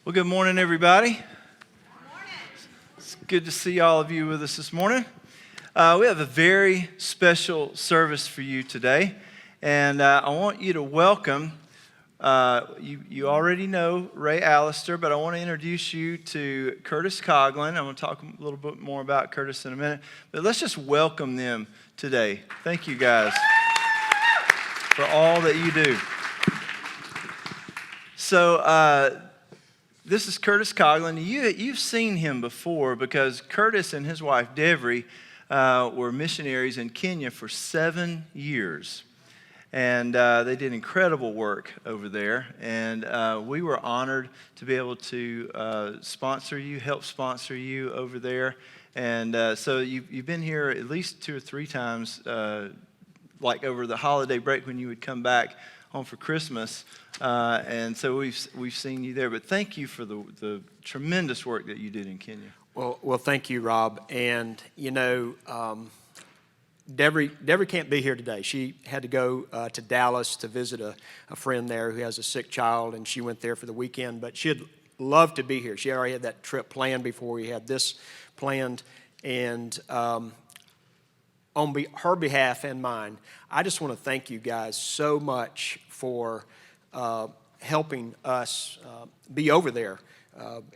Well, good morning, everybody. It's good to see all of you with us this morning. We have a very special service for you today, and I want you to welcome, you already know Ray Allister, but I want to introduce you to Curtis Coughlin. I'm going to talk a little bit more about Curtis in a minute, but let's just welcome them today. Thank you, guys, for all that you do. So, this is Curtis Coughlin. You've seen him before because Curtis and his wife, Devery, were missionaries in Kenya for 7 years. And they did incredible work over there. And we were honored to be able to help sponsor you over there. And so you've been here at least 2 or 3 times, like over the holiday break when you would come back home for Christmas. And so we've seen you there. But thank you for the tremendous work that you did in Kenya. Well, thank you, Rob. And, you know, Devery can't be here today. She had to go to Dallas to visit a friend there who has a sick child, and she went there for the weekend. But she'd love to be here. She already had that trip planned before we had this planned. And on her behalf and mine, I just want to thank you guys so much for helping us be over there.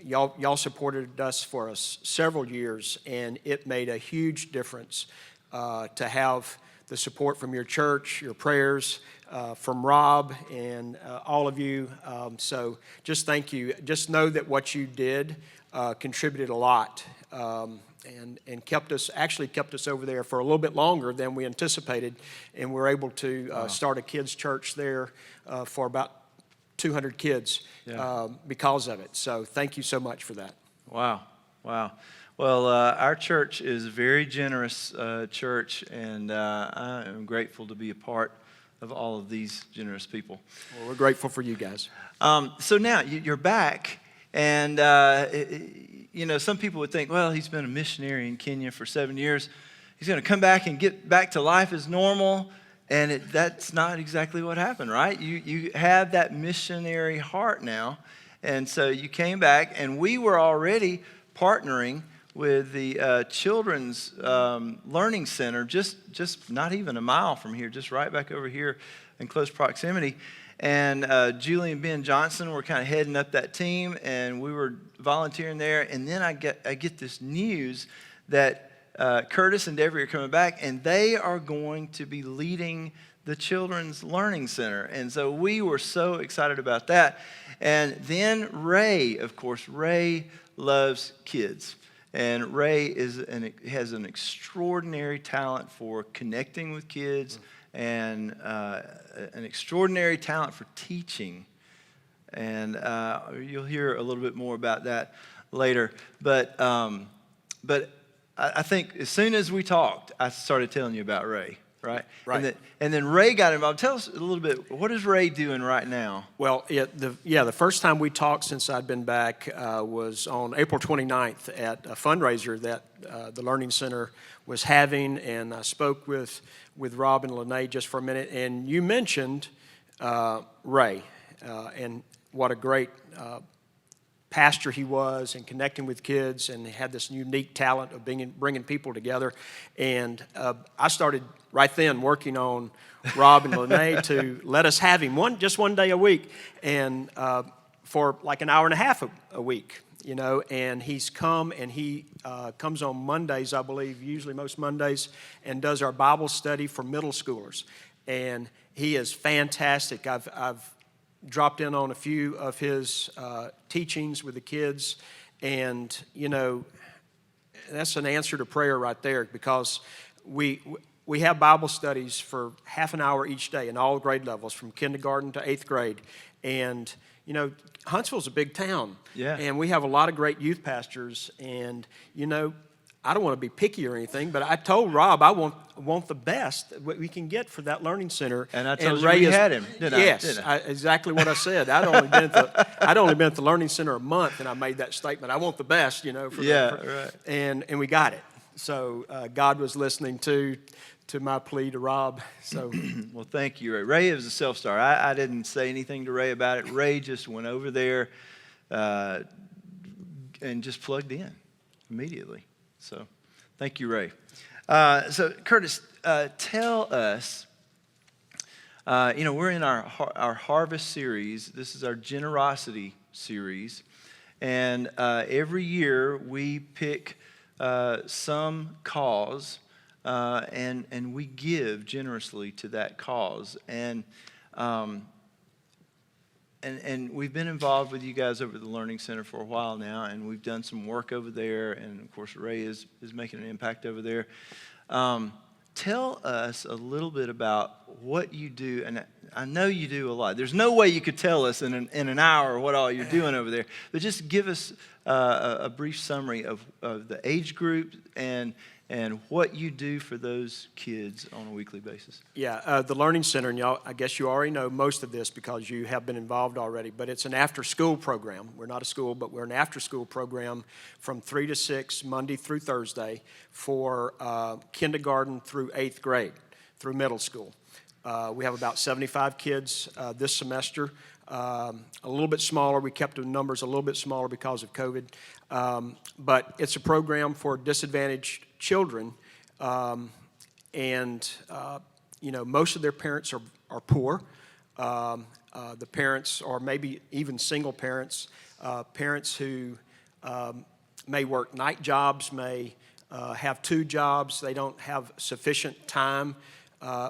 Y'all supported us for several years, and it made a huge difference to have the support from your church, your prayers, from Rob and all of you. So just thank you. Just know that what you did contributed a lot. And kept us over there for a little bit longer than we anticipated, and we're able to start a kids' church there for about 200 kids because of it. So thank you so much for that. Wow. Well, our church is a very generous church, and I am grateful to be a part of all of these generous people. Well, we're grateful for you guys. So now you're back, and you know, some people would think, well, he's been a missionary in Kenya for 7 years. He's going to come back and get back to life as normal. And that's not exactly what happened, right? You have that missionary heart now. And so you came back, and we were already partnering with the Children's Learning Center, just not even a mile from here, just right back over here in close proximity. And Julie and Ben Johnson were kind of heading up that team, and we were volunteering there. And then I get this news that Curtis and Devery are coming back, and they are going to be leading the Children's Learning Center. And so we were so excited about that. And then Ray, of course, Ray loves kids. And Ray has an extraordinary talent for connecting with kids and an extraordinary talent for teaching. And you'll hear a little bit more about that later. But I think as soon as we talked, I started telling you about Ray, right? Right. And then Ray got involved. Tell us a little bit, what is Ray doing right now? Well, the first time we talked since I'd been back was on April 29th at a fundraiser that the Learning Center was having, and I spoke with Rob and Lene just for a minute, and you mentioned Ray and what a great pastor he was and connecting with kids, and he had this unique talent of bringing people together. And I started right then working on Rob and Lene to let us have him just one day a week, and for like an hour and a half a week, you know. And he's come, and he comes on Mondays, I believe, usually most Mondays, and does our Bible study for middle schoolers. And he is fantastic. I've dropped in on a few of his teachings with the kids, and you know, that's an answer to prayer right there, because we have Bible studies for half an hour each day in all grade levels, from kindergarten to 8th grade. And you know, Huntsville's a big town, and we have a lot of great youth pastors. And you know, I don't want to be picky or anything, but I told Rob I want the best what we can get for that learning center. And I told you we had him, didn't I? Yes, exactly what I said. I'd only been at the learning center a month, and I made that statement. I want the best, you know. Right. And we got it. So God was listening to my plea to Rob. So, well, thank you, Ray. Ray is a self-starter. I didn't say anything to Ray about it. Ray just went over there, and just plugged in immediately. So thank you, Ray. So Curtis, tell us, we're in our Harvest series. This is our generosity series. And every year we pick some cause and we give generously to that cause. And we've been involved with you guys over at the Learning Center for a while now, and we've done some work over there, and of course Ray is making an impact over there. Tell us a little bit about what you do, and I know you do a lot. There's no way you could tell us in an hour what all you're doing over there, but just give us a brief summary of the age group and what you do for those kids on a weekly basis. Yeah, the Learning Center, and y'all, I guess you already know most of this because you have been involved already, but it's an after-school program. We're not a school, but we're an after-school program from 3 to 6, Monday through Thursday, for kindergarten through 8th grade, through middle school. We have about 75 kids this semester, a little bit smaller. We kept the numbers a little bit smaller because of COVID, but it's a program for disadvantaged children, and most of their parents are poor. The parents are maybe even single parents, parents who may work night jobs, may have 2 jobs. They don't have sufficient time,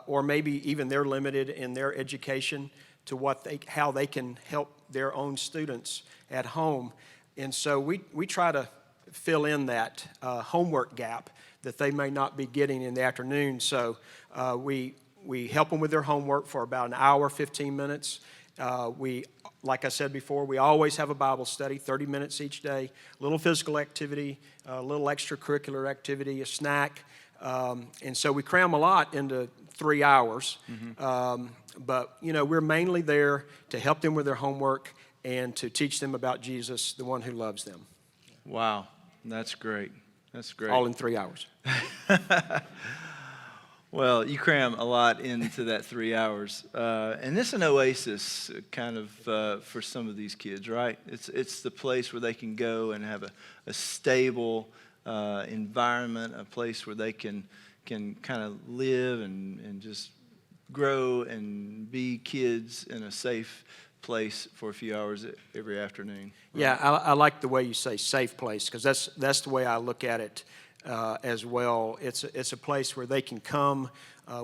or maybe even they're limited in their education to how they can help their own students at home. And so we try to fill in that homework gap that they may not be getting in the afternoon. So we help them with their homework for about an hour, 15 minutes. Like I said before, we always have a Bible study, 30 minutes each day, a little physical activity, a little extracurricular activity, a snack. And so we cram a lot into 3 hours. Mm-hmm. But we're mainly there to help them with their homework and to teach them about Jesus, the one who loves them. Wow, that's great. That's great. All in 3 hours. Well, you cram a lot into that 3 hours. And this is an oasis kind of for some of these kids, right? It's the place where they can go and have a stable environment, a place where they can kind of live and just grow and be kids in a safe place for a few hours every afternoon. Right? Yeah, I like the way you say safe place, because that's the way I look at it as well. It's a place where they can come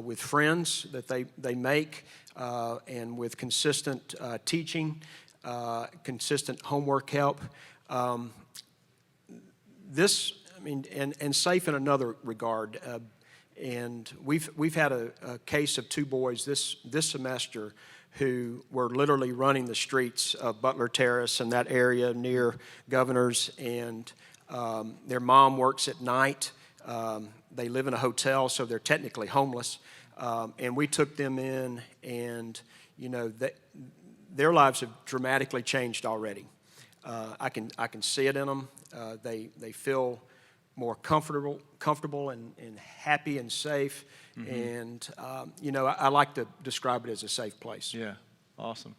with friends that they make, and with consistent teaching, consistent homework help. And safe in another regard. And we've had a case of 2 boys this semester who were literally running the streets of Butler Terrace and that area near Governor's, and their mom works at night. They live in a hotel, so they're technically homeless. And we took them in, and their lives have dramatically changed already. I can see it in them. They feel more comfortable and happy and safe. Mm-hmm. And, I like to describe it as a safe place. Yeah, awesome.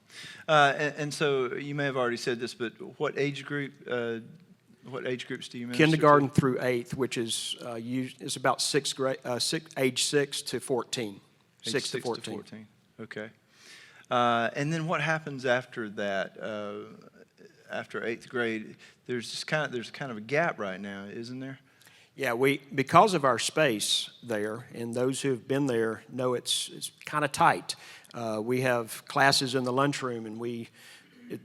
And so you may have already said this, but what age groups do you minister Kindergarten to? through 8th, which is about 6th grade, age 6 to 14. Age 6 to 14. Okay. And then what happens after that? After 8th grade, there's kind of a gap right now, isn't there? Yeah, because of our space there, and those who have been there know it's kind of tight. We have classes in the lunchroom, and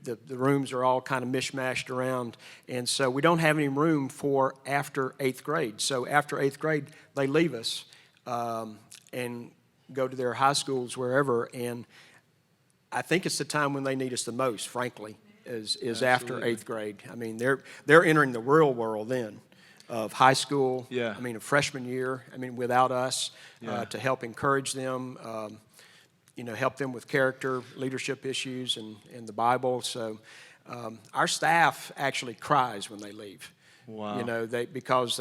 the rooms are all kind of mishmashed around, and so we don't have any room for after 8th grade. So after 8th grade, they leave us and go to their high schools, wherever, and I think it's the time when they need us the most, frankly, is after 8th grade. I mean, they're entering the real world then of high school. Yeah. I mean, a freshman year. I mean, without us to help encourage them, help them with character, leadership issues, and the Bible. So our staff actually cries when they leave. Wow. Because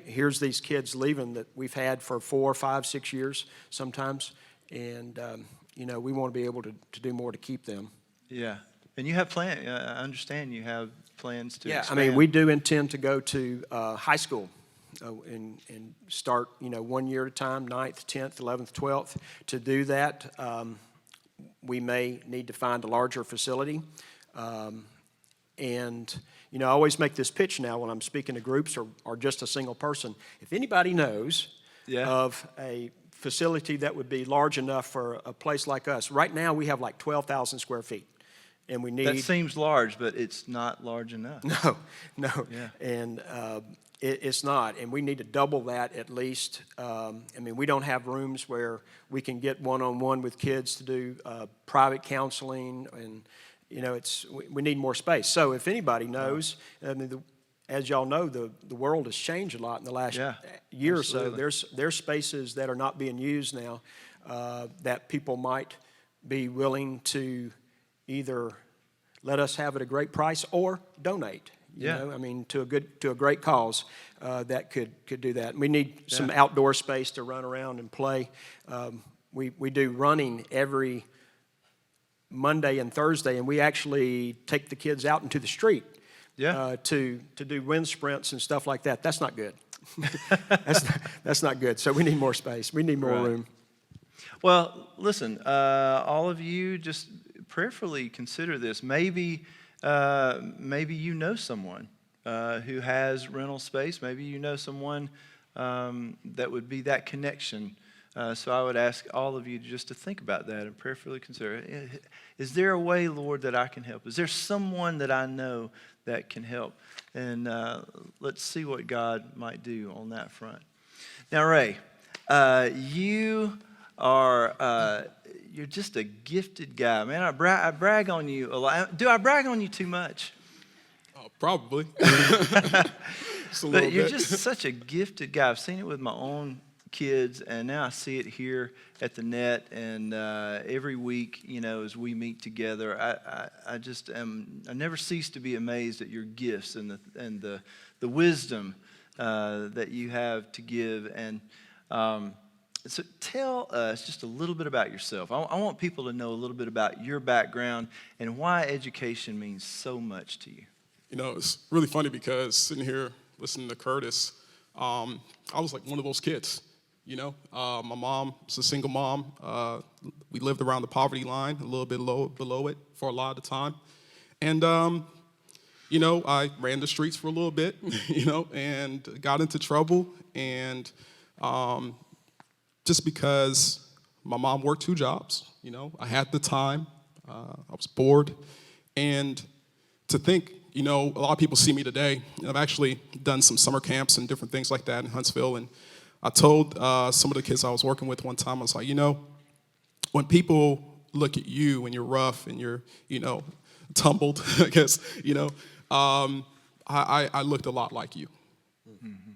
here's these kids leaving that we've had for 4, 5, 6 years sometimes, and we want to be able to do more to keep them. Yeah. And you have plans. I understand you have plans to Yeah, expand. I mean, we do intend to go to high school and start, 1 year at a time, 9th, 10th, 11th, 12th. To do that, we may need to find a larger facility. And, I always make this pitch now when I'm speaking to groups or just a single person. If anybody knows of a facility that would be large enough for a place like us, right now we have like 12,000 square feet. And we need... That seems large, but it's not large enough. No. Yeah. And it's not. And we need to double that at least. We don't have rooms where we can get one-on-one with kids to do private counseling. And, we need more space. So if anybody knows, as y'all know, the world has changed a lot in the last year or so. There's spaces that are not being used now that people might be willing to either let us have at a great price or donate. To a great cause that could do that. We need some outdoor space to run around and play. We do running every Monday and Thursday, and we actually take the kids out into the street to do wind sprints and stuff like that. That's not good. That's not good. So we need more space. We need more room. Well, listen, all of you, just prayerfully consider this. Maybe you know someone who has rental space. Maybe you know someone that would be that connection. So I would ask all of you just to think about that and prayerfully consider, is there a way, Lord, that I can help? Is there someone that I know that can help? And let's see what God might do on that front. Now, Ray, you are... you're just a gifted guy, man. I brag on you a lot. Do I brag on you too much? Probably. But you're just such a gifted guy. I've seen it with my own kids, and now I see it here at the net. And every week, as we meet together, I never cease to be amazed at your gifts and the wisdom that you have to give. And so tell us just a little bit about yourself. I want people to know a little bit about your background and why education means so much to you. It's really funny because sitting here listening to Curtis, I was like one of those kids, My mom was a single mom. We lived around the poverty line, a little bit below it for a lot of the time. And, I ran the streets for a little bit, and got into trouble. And just because my mom worked 2 jobs, I had the time, I was bored. And to think, a lot of people see me today. I've actually done some summer camps and different things like that in Huntsville. And I told some of the kids I was working with one time, I was like, when people look at you and you're rough and you're, tumbled, I guess, I looked a lot like you. Mm-hmm.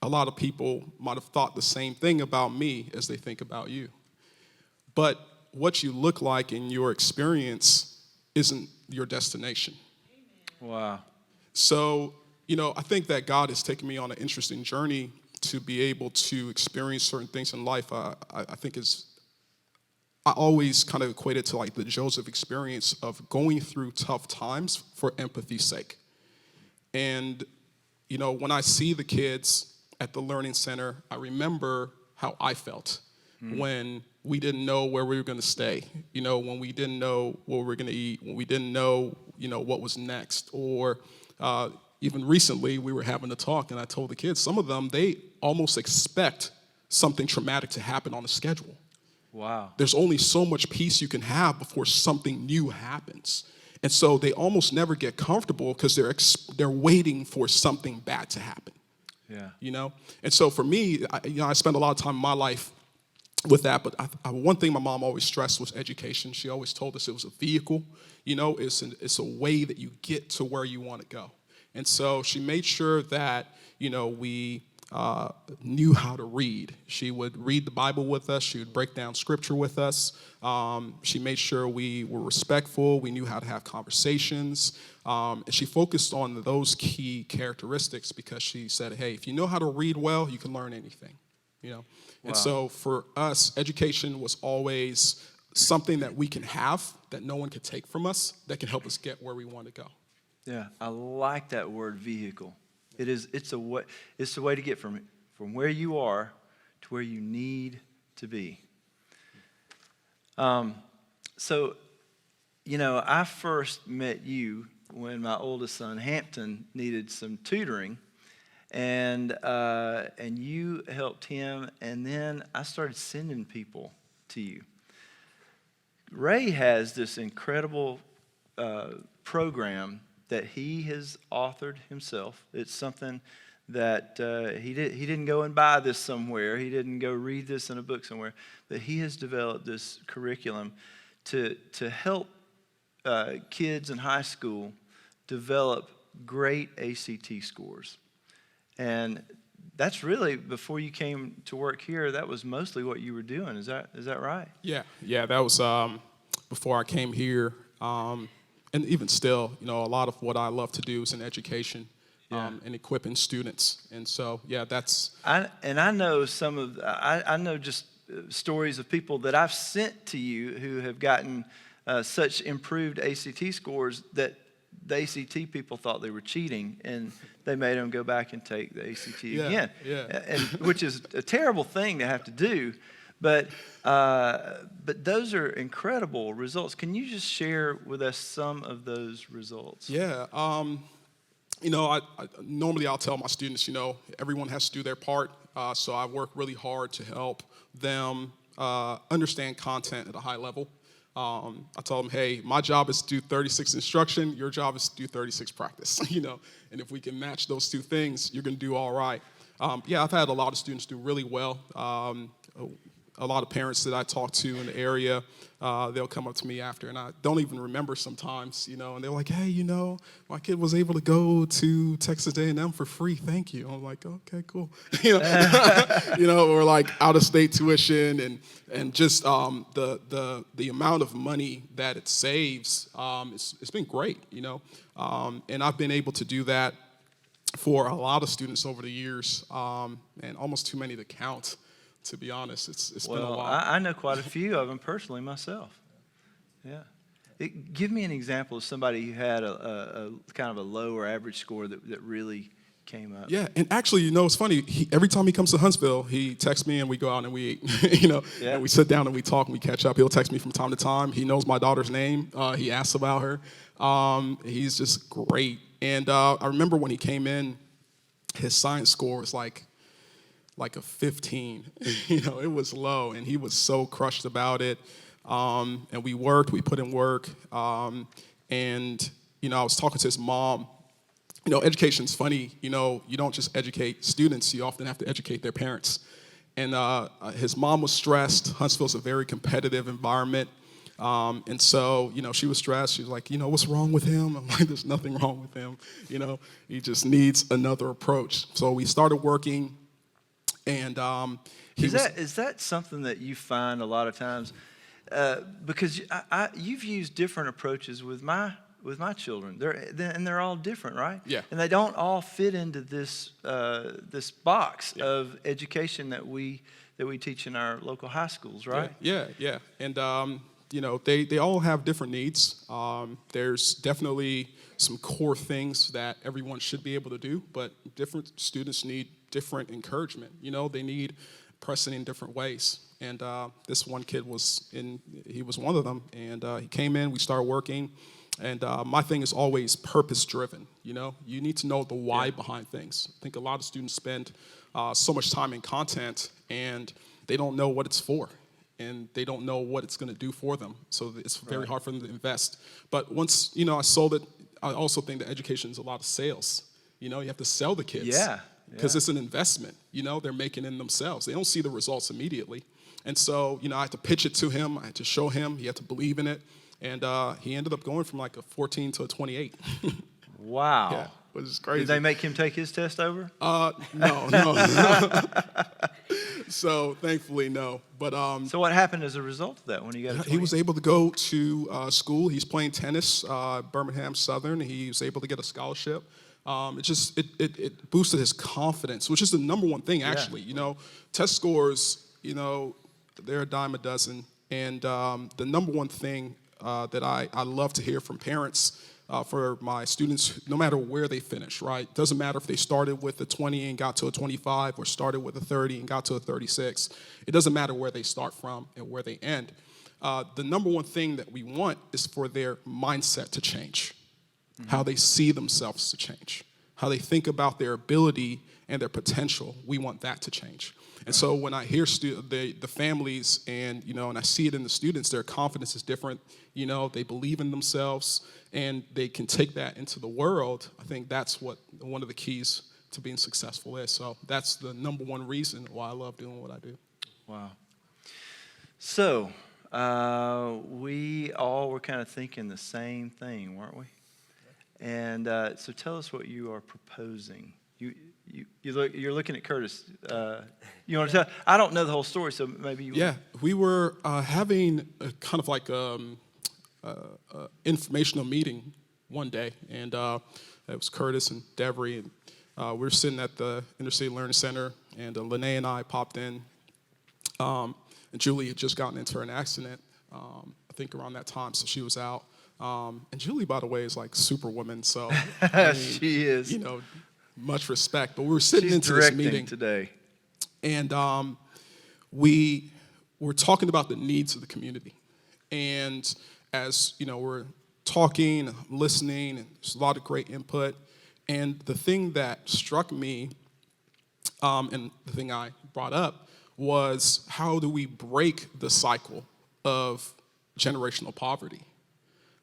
A lot of people might have thought the same thing about me as they think about you. But what you look like in your experience isn't your destination. Wow. So, I think that God has taken me on an interesting journey to be able to experience certain things in life. I think I always kind of equate it to like the Joseph experience of going through tough times for empathy's sake. And, when I see the kids at the Learning Center, I remember how I felt when we didn't know where we were going to stay, when we didn't know what we were going to eat, when we didn't know, what was next. Or even recently, we were having a talk, and I told the kids, some of them, they almost expect something traumatic to happen on a schedule. Wow. There's only so much peace you can have before something new happens. And so they almost never get comfortable because they're waiting for something bad to happen. Yeah. And so for me, I spent a lot of time in my life with that, but one thing my mom always stressed was education. She always told us it was a vehicle, it's a way that you get to where you want to go. And so she made sure that, we knew how to read. She would read the Bible with us. She would break down scripture with us. She made sure we were respectful. We knew how to have conversations. And she focused on those key characteristics because she said, hey, if you know how to read well, you can learn anything, Wow. And so for us, education was always something that we can have that no one can take from us that can help us get where we want to go. Yeah, I like that word vehicle. It's a way to get from where you are to where you need to be. So, I first met you when my oldest son, Hampton, needed some tutoring. And you helped him, and then I started sending people to you. Ray has this incredible program that he has authored himself. It's something that he didn't go and buy this somewhere. He didn't go read this in a book somewhere. But he has developed this curriculum to help kids in high school develop great ACT scores. And that's really, before you came to work here, that was mostly what you were doing. Is that right? Yeah, that was before I came here. And even still, a lot of what I love to do is in education and equipping students. And so, that's... I know I know just stories of people that I've sent to you who have gotten such improved ACT scores that the ACT people thought they were cheating, and they made them go back and take the ACT again. And which is a terrible thing to have to do, but those are incredible results. Can you just share with us some of those results? Yeah. I normally I'll tell my students, everyone has to do their part. So I work really hard to help them understand content at a high level. I told them, hey, my job is to do 36 instruction. Your job is to do 36 practice, And if we can match those two things, you're going to do all right. I've had a lot of students do really well. A lot of parents that I talk to in the area, they'll come up to me after, and I don't even remember sometimes, and they're like, hey, my kid was able to go to Texas A&M for free, thank you. I'm like, okay, cool. Or like out-of-state tuition and just the amount of money that it saves, it's been great, and I've been able to do that for a lot of students over the years, and almost too many to count. To be honest, it's been a while. I know quite a few of them personally myself. Yeah. Give me an example of somebody who had a kind of a low or average score that really came up. Yeah, and actually, it's funny. Every time he comes to Huntsville, he texts me and we go out and we eat, and we sit down and we talk and we catch up. He'll text me from time to time. He knows my daughter's name. He asks about her. He's just great. And I remember when he came in, his science score was like a 15. It was low, and he was so crushed about it. And we put in work. And I was talking to his mom. Education's funny. You don't just educate students, you often have to educate their parents. And his mom was stressed. Huntsville's a very competitive environment. And so, she was stressed. She was like, what's wrong with him? I'm like, there's nothing wrong with him. He just needs another approach. So we started working. And is that something that you find a lot of times? Because you've used different approaches with my children. They're all different, right? Yeah. And they don't all fit into this box of education that we teach in our local high schools, right? Yeah. And they all have different needs. There's definitely some core things that everyone should be able to do, but different students need different encouragement. They need pressing in different ways. And this one kid he was one of them. And he came in, we started working. And my thing is always purpose-driven. You need to know the why behind things. I think a lot of students spend so much time in content, and they don't know what it's for. And they don't know what it's going to do for them. So it's very hard for them to invest. But once, I sold it, I also think that education is a lot of sales. You have to sell the kids. Yeah. Because it's an investment, they're making in themselves. They don't see the results immediately. And so, I had to pitch it to him. I had to show him. He had to believe in it. And he ended up going from like a 14 to a 28. Wow. Yeah, which is crazy. Did they make him take his test over? No. So thankfully, no. But so what happened as a result of that when he got a 28? He was able to go to school. He's playing tennis, Birmingham Southern. He was able to get a scholarship. It boosted his confidence, which is the number one thing, actually. Test scores, they're a dime a dozen. And the number one thing that I love to hear from parents for my students, no matter where they finish, right? Doesn't matter if they started with a 20 and got to a 25 or started with a 30 and got to a 36. It doesn't matter where they start from and where they end. The number one thing that we want is for their mindset to change, how they see themselves to change, how they think about their ability and their potential. We want that to change. And so when I hear the families and I see it in the students, their confidence is different. They believe in themselves and they can take that into the world. I think that's what one of the keys to being successful is. So that's the number one reason why I love doing what I do. Wow. So we all were kind of thinking the same thing, weren't we? And so tell us what you are proposing. You're looking at Curtis. You want to tell? I don't know the whole story, so maybe you. Yeah, we were having a kind of like informational meeting one day, and it was Curtis and Devery, and we were sitting at the Inner City Learning Center, and Lene and I popped in, and Julie had just gotten into an accident, I think around that time, so she was out. And Julie, by the way, is like Superwoman, so I mean, she is. Much respect. But we were sitting She's into this directing meeting today, and we were talking about the needs of the community. And as we're talking, listening, and there's a lot of great input. And the thing that struck me, and the thing I brought up, was how do we break the cycle of generational poverty?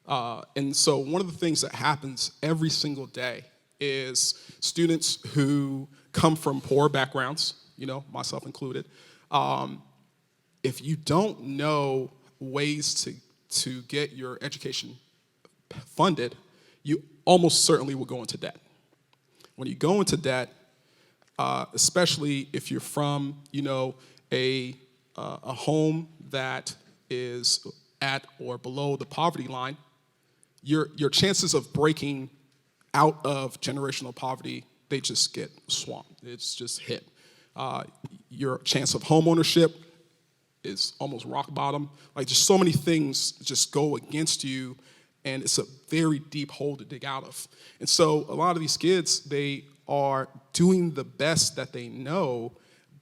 And so one of the things that happens every single day is students who come from poor backgrounds, myself included, if you don't know ways to get your education funded, you almost certainly will go into debt. When you go into debt, especially if you're from, a home that is at or below the poverty line, your chances of breaking out of generational poverty, they just get swamped. It's just hit. Your chance of home ownership is almost rock bottom. Like, just so many things just go against you, and it's a very deep hole to dig out of. And so a lot of these kids, they are doing the best that they know,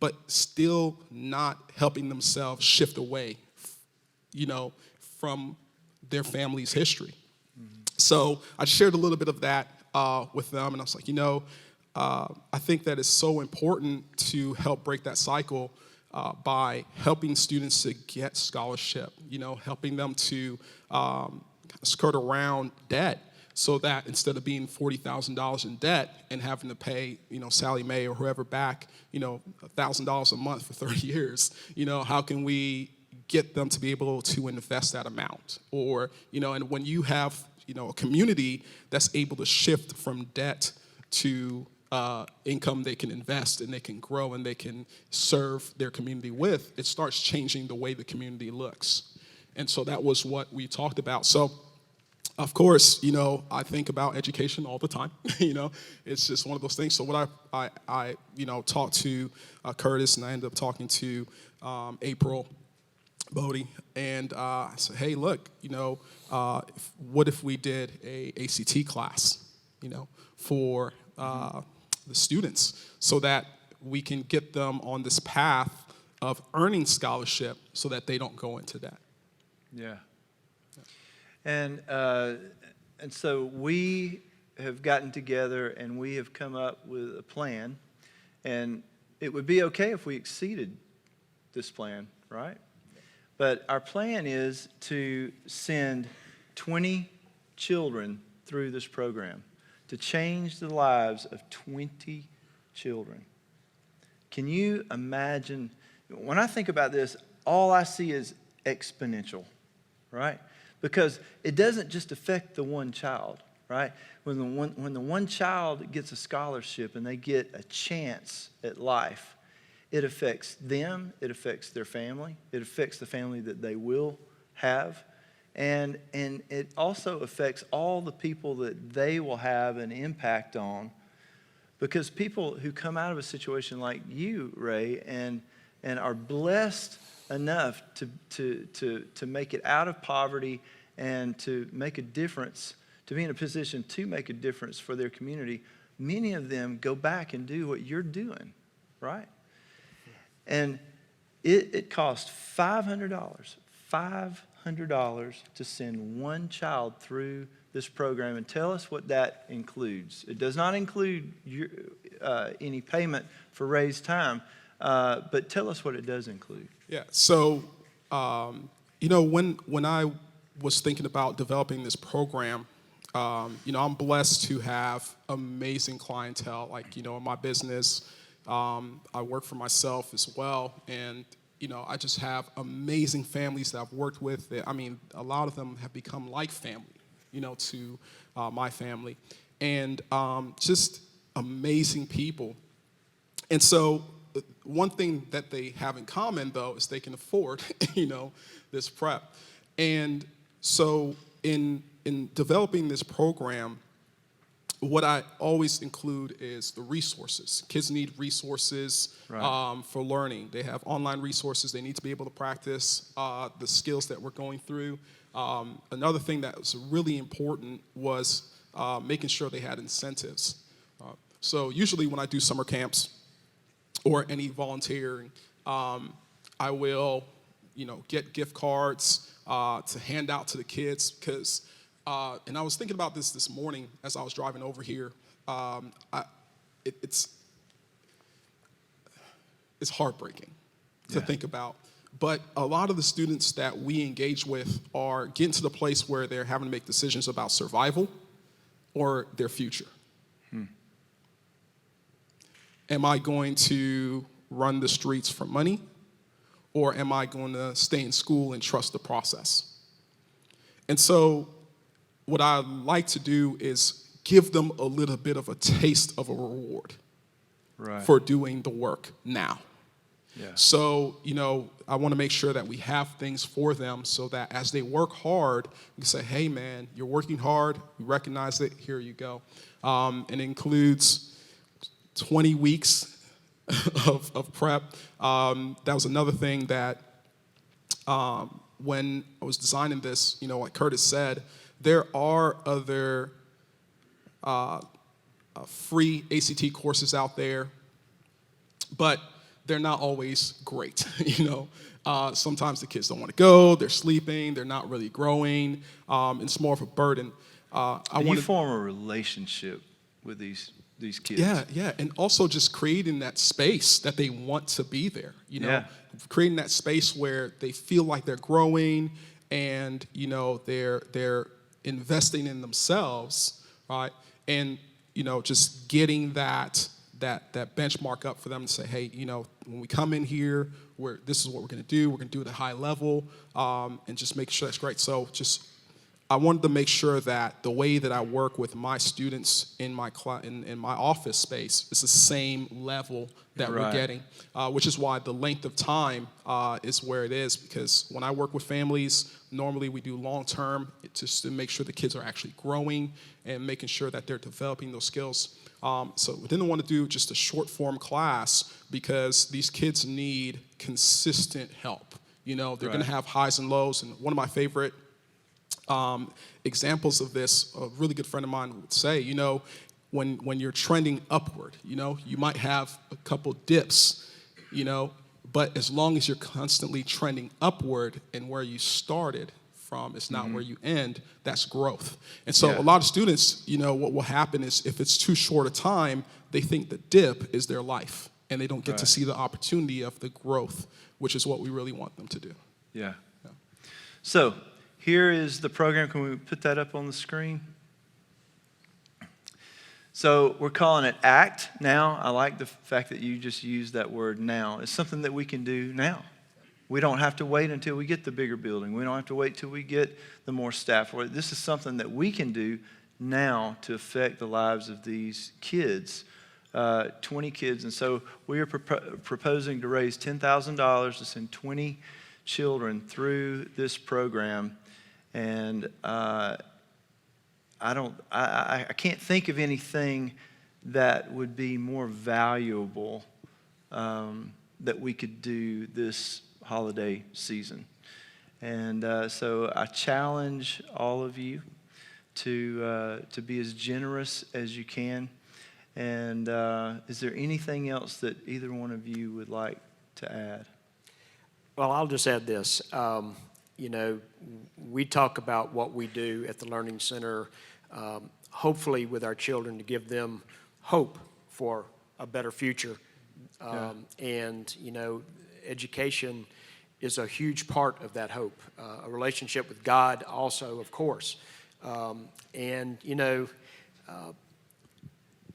but still not helping themselves shift away, from their family's history. So I shared a little bit of that with them, and I was like, I think that it's so important to help break that cycle by helping students to get scholarship, helping them to skirt around debt so that instead of being $40,000 in debt and having to pay, Sally Mae or whoever back, $1,000 a month for 30 years, how can we get them to be able to invest that amount? Or, and when you have a community that's able to shift from debt to income they can invest and they can grow and they can serve their community with, it starts changing the way the community looks. And so that was what we talked about. So, of course, I think about education all the time. It's just one of those things. So what I talked to Curtis, and I ended up talking to April Bodie, and I said, hey, look, what if we did a ACT class, for the students so that we can get them on this path of earning scholarship so that they don't go into debt. Yeah. And so we have gotten together and we have come up with a plan, and it would be okay if we exceeded this plan, right? But our plan is to send 20 children through this program, to change the lives of 20 children. Can you imagine? When I think about this, all I see is exponential, right? Because it doesn't just affect the one child, right? When the one child gets a scholarship and they get a chance at life, it affects them, it affects their family, it affects the family that they will have, and it also affects all the people that they will have an impact on, because people who come out of a situation like you, Ray, and are blessed enough to make it out of poverty and to make a difference, to be in a position to make a difference for their community, many of them go back and do what you're doing, right? And it costs $500 to send one child through this program. And tell us what that includes. It does not include any payment for raised time, but tell us what it does include. Yeah. So, when I was thinking about developing this program, I'm blessed to have amazing clientele. Like, in my business, I work for myself as well, and I just have amazing families that I've worked with. A lot of them have become like family, to my family, and just amazing people. And so one thing that they have in common, though, is they can afford, this prep. And so in developing this program, what I always include is the resources. Kids need resources for learning. They have online resources. They need to be able to practice the skills that we're going through. Another thing that was really important was making sure they had incentives. So usually when I do summer camps or any volunteering, I will, get gift cards to hand out to the kids because. And I was thinking about this morning as I was driving over here. It's heartbreaking to think about. But a lot of the students that we engage with are getting to the place where they're having to make decisions about survival or their future. Am I going to run the streets for money, or am I going to stay in school and trust the process? And so what I like to do is give them a little bit of a taste of a reward for doing the work now. Yeah. So, I want to make sure that we have things for them so that as they work hard, we can say, hey, man, you're working hard. We recognize it. Here you go. It includes 20 weeks of prep. That was another thing that when I was designing this, like Curtis said, there are other free ACT courses out there, but they're not always great. Sometimes the kids don't want to go, they're sleeping, they're not really growing. It's more of a burden. You form a relationship with these kids. Yeah, and also just creating that space that they want to be there. Creating that space where they feel like they're growing and they're investing in themselves, right? And just getting that benchmark up for them to say, hey, when we come in here, this is what we're going to do. We're going to do it at a high level, and just make sure that's great. So I wanted to make sure that the way that I work with my students in my office space is the same level that we're getting, which is why the length of time is where it is, because when I work with families, normally we do long-term just to make sure the kids are actually growing and making sure that they're developing those skills. So we didn't want to do just a short-form class because these kids need consistent help. They're going to have highs and lows, and one of my favorite examples of this, a really good friend of mine would say, when you're trending upward, you might have a couple dips, but as long as you're constantly trending upward and where you started from is not where you end, that's growth. And so a lot of students, what will happen is if it's too short a time, they think the dip is their life and they don't get to see the opportunity of the growth, which is what we really want them to do. Yeah. So here is the program. Can we put that up on the screen? So we're calling it ACT now. I like the fact that you just used that word now. It's something that we can do now. We don't have to wait until we get the bigger building. We don't have to wait till we get the more staff. This is something that we can do now to affect the lives of these kids, 20 kids. And so we are proposing to raise $10,000 to send 20 children through this program. And I can't think of anything that would be more valuable that we could do this holiday season. And so I challenge all of you to be as generous as you can. And is there anything else that either one of you would like to add? Well, I'll just add this. You know, we talk about what we do at the Learning Center, hopefully with our children, to give them hope for a better future. And, you know, education is a huge part of that hope. A relationship with God also, of course. And, you know,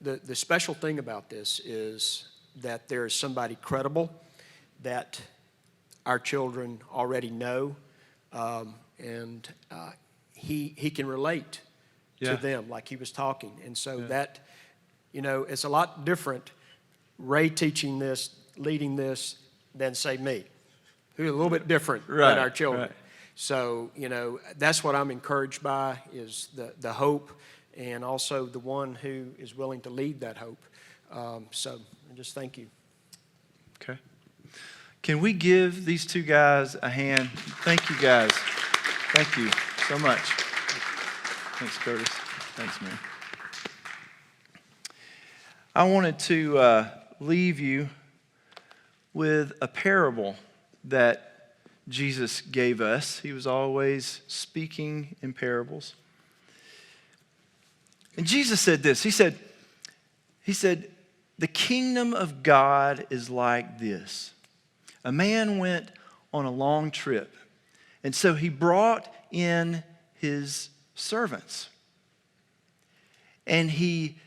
the special thing about this is that there is somebody credible that our children already know, and he can relate to them like he was talking. And so that, you know, it's a lot different, Ray teaching this, leading this, than, say, me, who's a little bit different than our children. Right. So, you know, that's what I'm encouraged by, is the hope, and also the one who is willing to lead that hope. So I just thank you. Okay. Can we give these two guys a hand? Thank you, guys. Thank you so much. Thanks, Curtis. Thanks, man. I wanted to leave you with a parable that Jesus gave us. He was always speaking in parables. And Jesus said this. He said, the kingdom of God is like this. A man went on a long trip, and so he brought in his servants, and he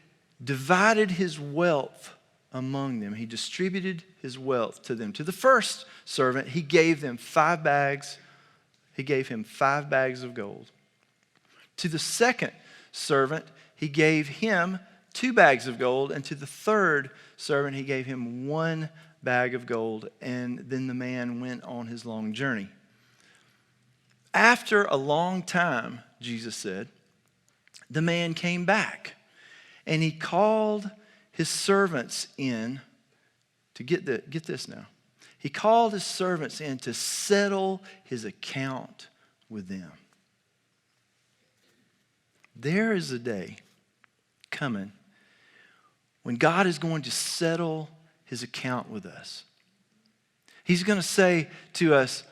divided his wealth among them. He distributed his wealth to them. To the first servant, he gave him 5 bags of gold. To the second servant, he gave him 2 bags of gold, and to the third servant, he gave him 1 bag of gold, and then the man went on his long journey. After a long time, Jesus said, the man came back, and he called his servants in to get this now. He called his servants in to settle his account with them. There is a day coming when God is going to settle his account with us. He's going to say to us,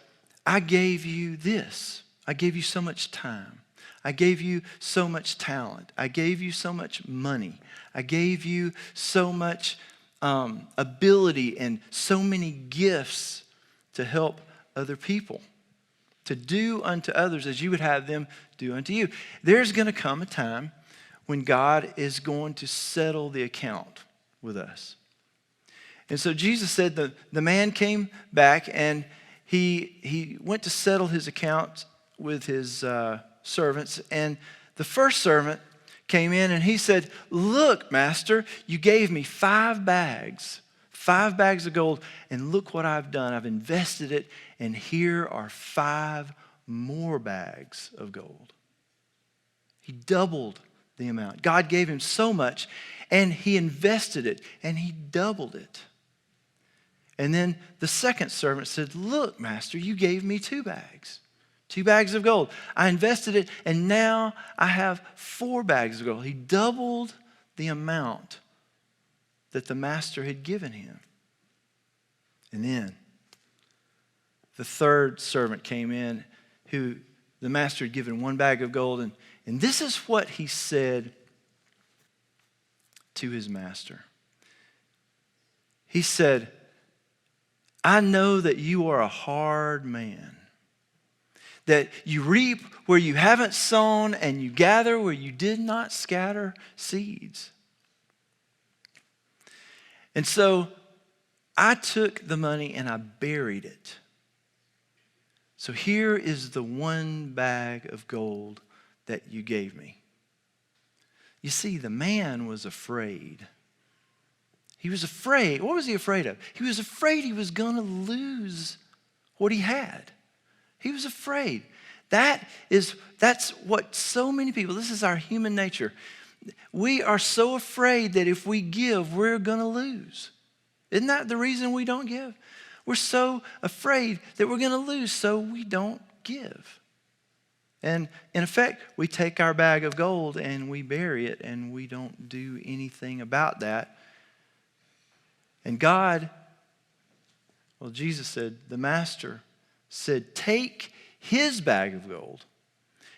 I gave you this. I gave you so much time. I gave you so much talent. I gave you so much money. I gave you so much ability and so many gifts to help other people, to do unto others as you would have them do unto you. There's going to come a time when God is going to settle the account with us. And so Jesus said the man came back, and he went to settle his account with his servants. And the first servant came in and he said, look, master, you gave me 5 bags of gold, and look what I've done. I've invested it, and here are 5 more bags of gold. He doubled the amount. God gave him so much, and he invested it, and he doubled it. And then the second servant said, look, master, you gave me 2 bags of gold. I invested it, and now I have 4 bags of gold. He doubled the amount that the master had given him. And then the third servant came in, who the master had given 1 bag of gold. And this is what he said to his master. He said, I know that you are a hard man, that you reap where you haven't sown and you gather where you did not scatter seeds. And so I took the money and I buried it. So here is the 1 bag of gold that you gave me. You see, the man was afraid. He was afraid. What was he afraid of? He was afraid he was going to lose what he had. He was afraid. That's what so many people, this is our human nature. We are so afraid that if we give, we're going to lose. Isn't that the reason we don't give? We're so afraid that we're going to lose, so we don't give. And in effect, we take our bag of gold and we bury it, and we don't do anything about that. And Jesus said, the master said, take his bag of gold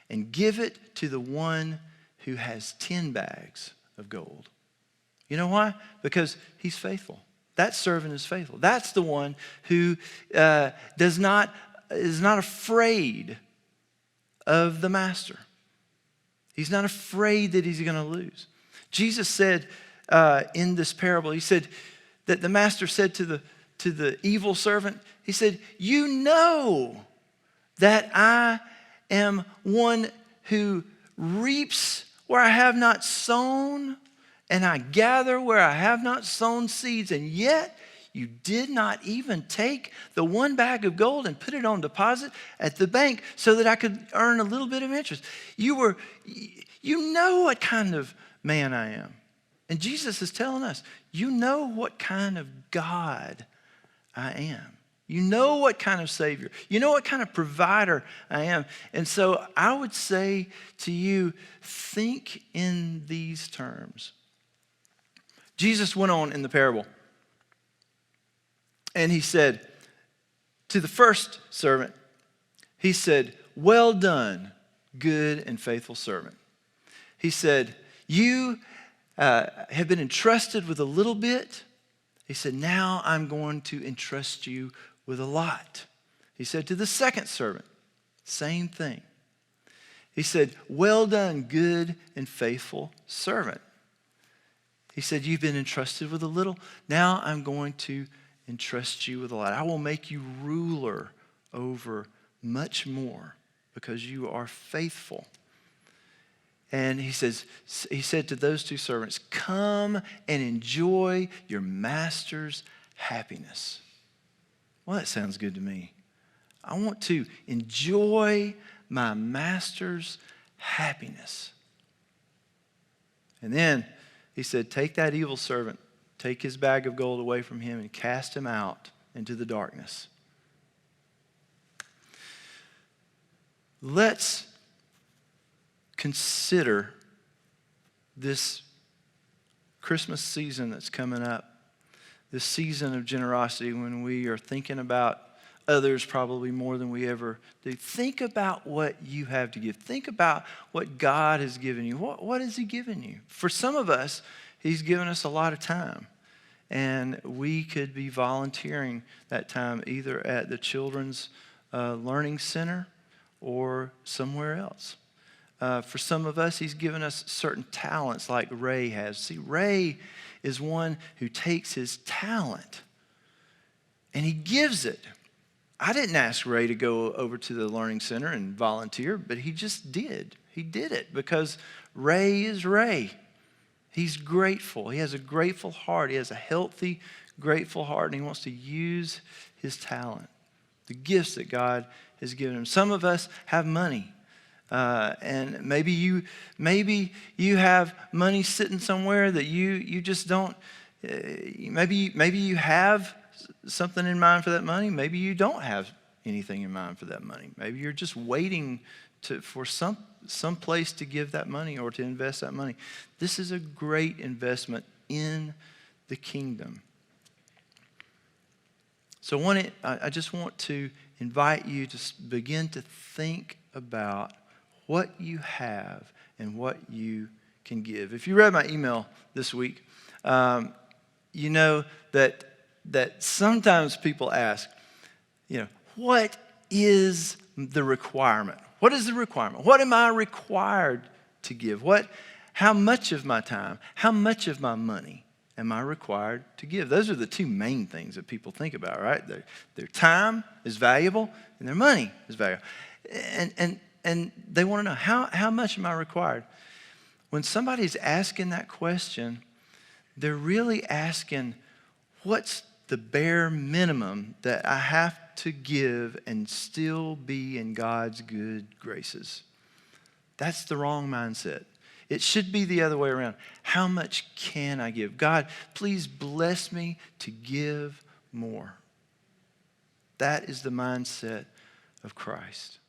and give it to the one who has 10 bags of gold. You know why? Because he's faithful. That servant is faithful. That's the one who is not afraid of the master. He's not afraid that he's going to lose. Jesus said in this parable, he said that the master said to the evil servant, he said, you know that I am one who reaps where I have not sown, and I gather where I have not sown seeds, and yet you did not even take the one bag of gold and put it on deposit at the bank so that I could earn a little bit of interest. You know what kind of man I am. And Jesus is telling us, you know what kind of God I am. You know what kind of Savior. You know what kind of provider I am. And so I would say to you, think in these terms. Jesus went on in the parable, and he said to the first servant, he said, well done, good and faithful servant. He said, you have been entrusted with a little bit. He said, now I'm going to entrust you with a lot. He said to the second servant, same thing. He said, well done, good and faithful servant. He said, you've been entrusted with a little. Now I'm going to entrust you with a lot. I will make you ruler over much more because you are faithful. And he said to those two servants, come and enjoy your master's happiness. Well, that sounds good to me. I want to enjoy my master's happiness. And then he said, take that evil servant, take his bag of gold away from him and cast him out into the darkness. Let's consider this Christmas season that's coming up, this season of generosity when we are thinking about others probably more than we ever do. Think about what you have to give. Think about what God has given you. What has he given you? For some of us, he's given us a lot of time. And we could be volunteering that time either at the Children's Learning Center or somewhere else. For some of us, he's given us certain talents like Ray has. See, Ray is one who takes his talent and he gives it. I didn't ask Ray to go over to the Learning Center and volunteer, but he just did. He did it because Ray is Ray. He's grateful. He has a grateful heart. He has a healthy, grateful heart, and he wants to use his talent, the gifts that God has given him. Some of us have money. And maybe you have money sitting somewhere that you just don't. Maybe you have something in mind for that money. Maybe you don't have anything in mind for that money. Maybe you're just waiting for some place to give that money or to invest that money. This is a great investment in the kingdom. So I just want to invite you to begin to think about what you have and what you can give. If you read my email this week, you know that sometimes people ask, what is the requirement? What is the requirement? What am I required to give? How much of my time, how much of my money am I required to give? Those are the two main things that people think about, right? Their time is valuable and their money is valuable. And they want to know, how much am I required? When somebody's asking that question, they're really asking, what's the bare minimum that I have to give and still be in God's good graces? That's the wrong mindset. It should be the other way around. How much can I give? God, please bless me to give more. That is the mindset of Christ.